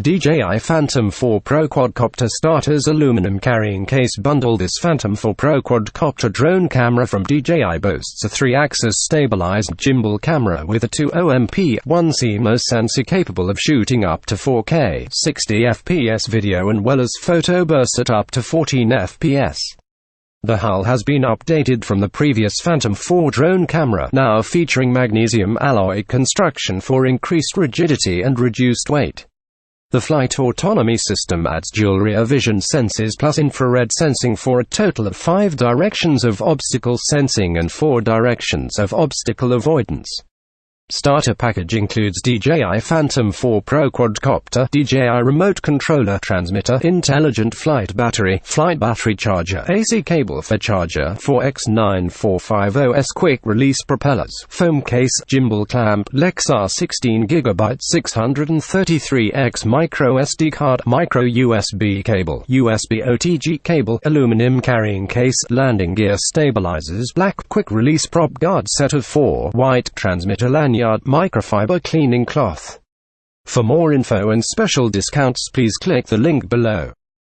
DJI Phantom 4 Pro Quadcopter Starters Aluminum Carrying Case Bundle. This Phantom 4 Pro Quadcopter drone camera from DJI boasts a 3-axis stabilized gimbal camera with a 2MP, 1 CMOS sensor capable of shooting up to 4K 60 fps video and well as photo bursts at up to 14 fps. The hull has been updated from the previous Phantom 4 drone camera, now featuring magnesium alloy construction for increased rigidity and reduced weight. The Flight Autonomy system adds dual rear vision sensors plus infrared sensing for a total of 5 directions of obstacle sensing and 4 directions of obstacle avoidance. Starter package includes DJI Phantom 4 Pro Quadcopter, DJI Remote Controller, transmitter, intelligent flight battery charger, AC cable for charger, 4X9450S quick release propellers, foam case, gimbal clamp, Lexar 16GB 633X microSD card, micro USB cable, USB OTG cable, aluminum carrying case, landing gear stabilizers, black quick release prop guard set of 4, white transmitter, Lanyard microfiber cleaning cloth. For more info and special discounts, please click the link below.